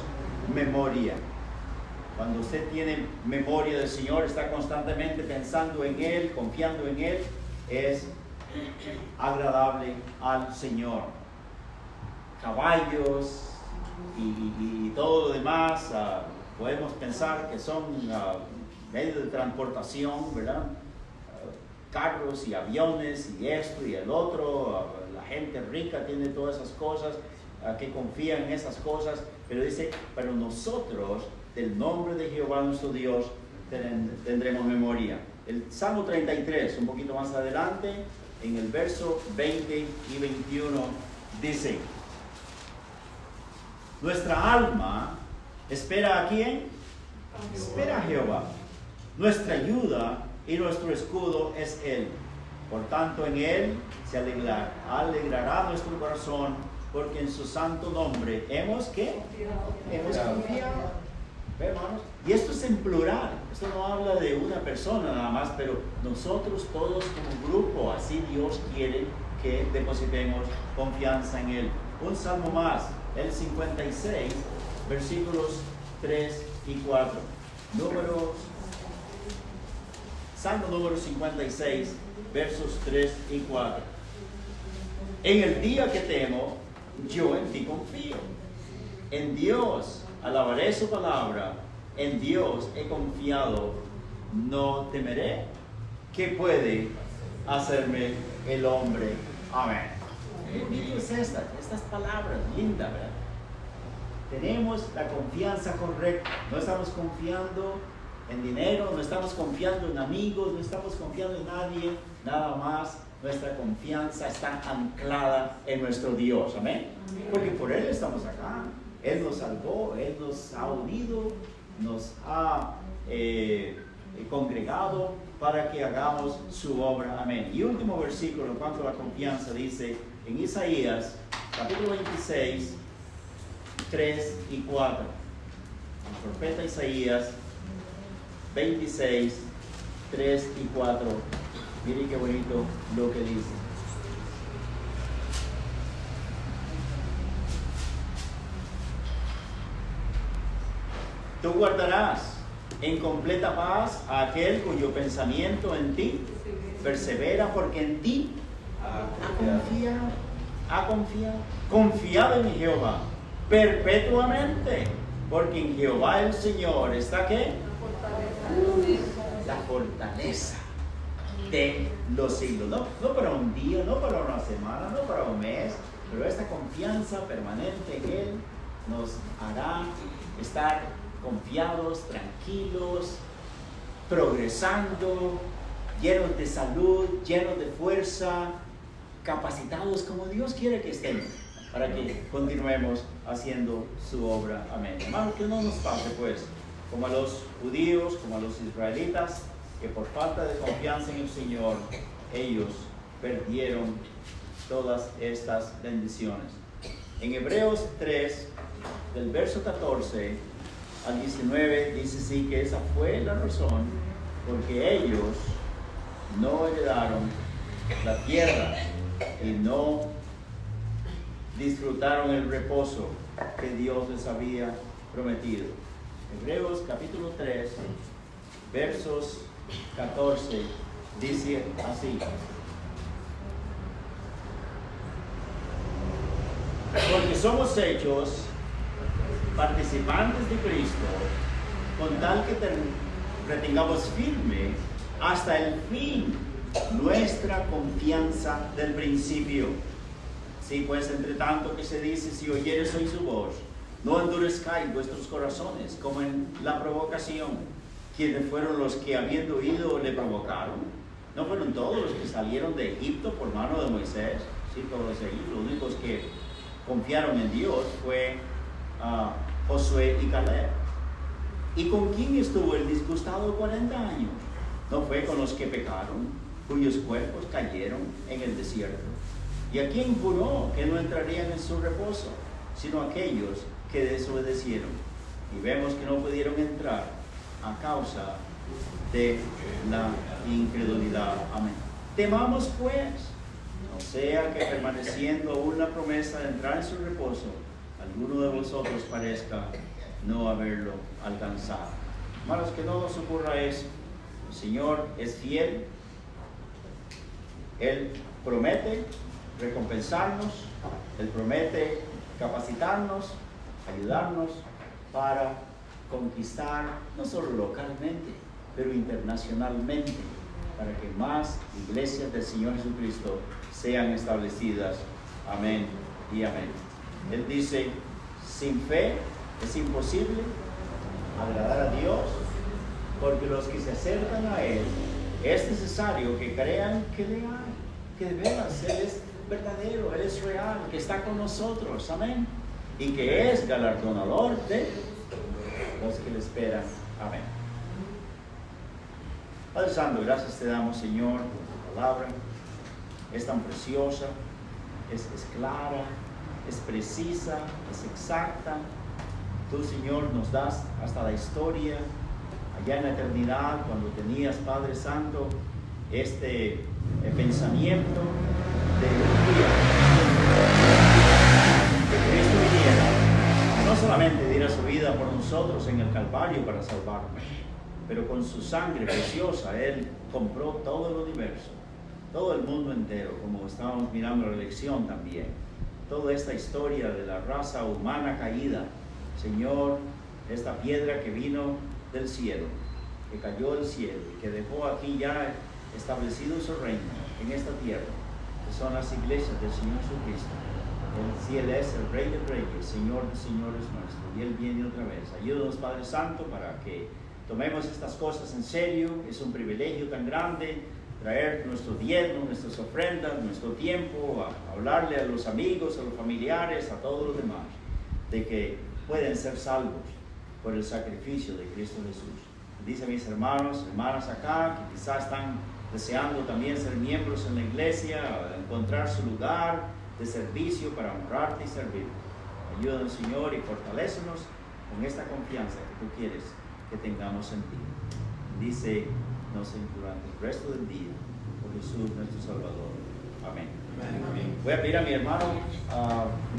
memoria. Cuando usted tiene memoria del Señor, está constantemente pensando en Él, confiando en Él, es agradable al Señor. Caballos y todo lo demás, podemos pensar que son medios de transportación, ¿verdad? Carros y aviones y esto y el otro. La gente rica tiene todas esas cosas, que confían en esas cosas, pero dice, pero nosotros, del nombre de Jehová nuestro Dios, tendremos memoria. El Salmo 33, un poquito más adelante, en el verso 20 y 21, dice, nuestra alma espera a ¿quién? Espera a Jehová. Nuestra ayuda y nuestro escudo es Él. Por tanto, en Él se alegrará nuestro corazón, porque en su santo nombre hemos, ¿qué? Hemos confiado. ¿Ve, hermanos? Y esto es en plural. Esto no habla de una persona nada más, pero nosotros todos como grupo, así Dios quiere que depositemos confianza en Él. Un salmo más, el 56, versículos 3 y 4. Salmo número 56, versos 3 y 4. En el día que temo, yo en ti confío. En Dios alabaré su palabra. En Dios he confiado, no temeré. ¿Qué puede hacerme el hombre? Amén. ¿Qué es estas palabras lindas, verdad? Tenemos la confianza correcta. No estamos confiando en dinero, no estamos confiando en amigos, no estamos confiando en nadie, nada más. Nuestra confianza está anclada en nuestro Dios, amén. Porque por Él estamos acá. Él nos salvó, Él nos ha unido, nos ha congregado para que hagamos su obra, amén. Y último versículo en cuanto a la confianza dice en Isaías capítulo 26, 3 y 4. El profeta Isaías 26, 3 y 4. Miren qué bonito lo que dice. Tú guardarás en completa paz a aquel cuyo pensamiento en ti persevera, porque en ti ha confiado en Jehová perpetuamente, porque en Jehová el Señor está ¿qué? La fortaleza de los siglos, no para un día, no para una semana, no para un mes, pero esta confianza permanente en Él nos hará estar confiados, tranquilos, progresando, llenos de salud, llenos de fuerza, capacitados como Dios quiere que estemos, para que continuemos haciendo su obra. Amén. Hermanos, que no nos pase pues, como a los judíos, como a los israelitas, que por falta de confianza en el Señor, ellos perdieron todas estas bendiciones. En Hebreos 3, del verso 14 al 19, dice sí que esa fue la razón porque ellos no heredaron la tierra y no disfrutaron el reposo que Dios les había prometido. Hebreos capítulo 3, versos 14, dice así: porque somos hechos participantes de Cristo, con tal que retengamos firme hasta el fin nuestra confianza del principio. Sí, pues entre tanto que se dice, si oyeres hoy su voz, no endurezcáis vuestros corazones, como en la provocación. ¿Quiénes fueron los que habiendo oído le provocaron? ¿No fueron todos los que salieron de Egipto por mano de Moisés? Sí, todos ellos. Los únicos que confiaron en Dios fue Josué y Caleb. ¿Y con quién estuvo el disgustado 40 años? ¿No fue con los que pecaron, cuyos cuerpos cayeron en el desierto? ¿Y a quién juró que no entrarían en su reposo, sino aquellos que desobedecieron? Y vemos que no pudieron entrar a causa de la incredulidad. Amén. Temamos pues, no sea que permaneciendo aún la promesa de entrar en su reposo, alguno de vosotros parezca no haberlo alcanzado. Hermanos, que no nos ocurra eso. El Señor es fiel. Él promete recompensarnos. Él promete capacitarnos, ayudarnos para conquistar, no solo localmente, pero internacionalmente, para que más iglesias del Señor Jesucristo sean establecidas. Amén y amén. Él dice, sin fe es imposible agradar a Dios, porque los que se acercan a Él, es necesario que crean que le hay, que de veras Él es verdadero, Él es real, que está con nosotros, amén, y que es galardonador de los que le esperan, amén. Padre Santo, gracias te damos, Señor, por tu palabra. Es tan preciosa, es clara, es precisa, es exacta. Tú, Señor, nos das hasta la historia, allá en la eternidad, cuando tenías, Padre Santo, este pensamiento de un día que Cristo viniera, no solamente diera su vida por nosotros en el Calvario para salvarnos, pero con su sangre preciosa Él compró todo el universo, todo el mundo entero, como estábamos mirando la lección también. Toda esta historia de la raza humana caída, Señor, esta piedra que vino del cielo, que cayó del cielo y que dejó aquí ya establecido su reino en esta tierra, que son las iglesias del Señor Jesucristo. Él es el Rey de Reyes, Señor de Señores nuestro, y Él viene otra vez. Ayúdanos, Padre Santo, para que tomemos estas cosas en serio. Es un privilegio tan grande traer nuestro diezmo, nuestras ofrendas, nuestro tiempo, a hablarle a los amigos, a los familiares, a todos los demás, de que pueden ser salvos por el sacrificio de Cristo Jesús. Dice a mis hermanos, hermanas acá, que quizás están deseando también ser miembros en la iglesia, encontrar su lugar de servicio para honrarte y servirte. Ayúdanos, Señor, y fortalécenos con esta confianza que tú quieres que tengamos en ti. Dícenos durante el resto del día, por Jesús nuestro Salvador. Amén. Amén. Voy a pedir a mi hermano